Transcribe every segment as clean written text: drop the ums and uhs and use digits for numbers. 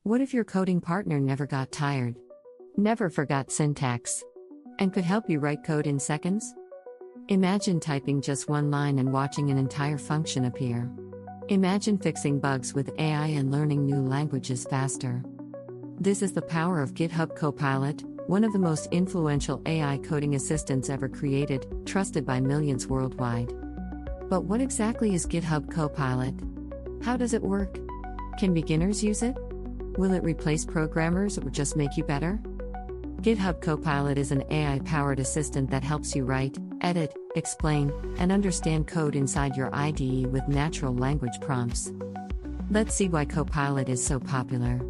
What if your coding partner never got tired, never forgot syntax, and could help you write code in seconds? Imagine typing just one line and watching an entire function appear. Imagine fixing bugs with AI and learning new languages faster. This is the power of GitHub Copilot, one of the most influential AI coding assistants ever created, trusted by millions worldwide. But what exactly is GitHub Copilot? How does it work? Can beginners use it? Will it replace programmers or just make you better? GitHub Copilot is an AI-powered assistant that helps you write, edit, explain, and understand code inside your IDE with natural language prompts. Let's see why Copilot is so popular.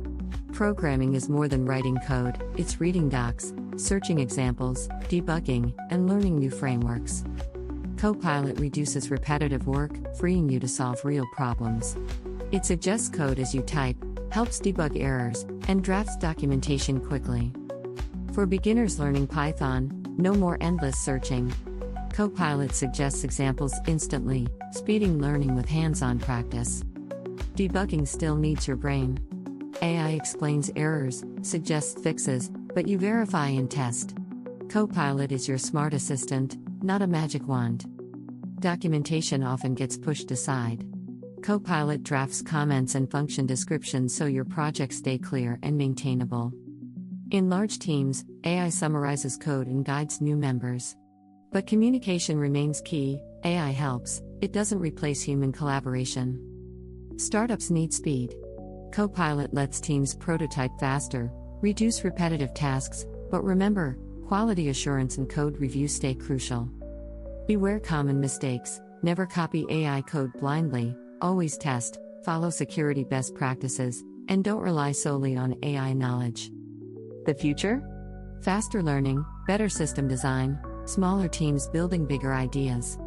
Programming is more than writing code, it's reading docs, searching examples, debugging, and learning new frameworks. Copilot reduces repetitive work, freeing you to solve real problems. It suggests code as you type, helps debug errors, and drafts documentation quickly. For beginners learning Python, no more endless searching. Copilot suggests examples instantly, speeding learning with hands-on practice. Debugging still needs your brain. AI explains errors, suggests fixes, but you verify and test. Copilot is your smart assistant, not a magic wand. Documentation often gets pushed aside. Copilot drafts comments and function descriptions so your projects stay clear and maintainable. In large teams, AI summarizes code and guides new members. But communication remains key. AI helps, it doesn't replace human collaboration. Startups need speed. Copilot lets teams prototype faster, reduce repetitive tasks, but remember, quality assurance and code review stay crucial. Beware common mistakes, never copy AI code blindly, always test, follow security best practices, and don't rely solely on AI knowledge. The future? Faster learning, better system design, smaller teams building bigger ideas.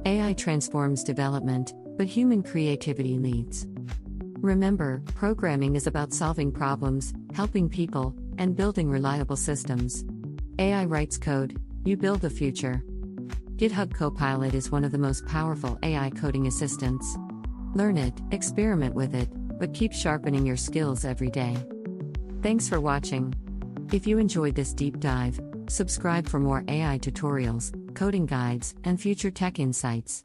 AI transforms development, but human creativity leads. Remember, programming is about solving problems, helping people, and building reliable systems. AI writes code, you build the future. GitHub Copilot is one of the most powerful AI coding assistants. Learn it, experiment with it, but keep sharpening your skills every day. Thanks for watching. If you enjoyed this deep dive, subscribe for more AI tutorials, coding guides, and future tech insights.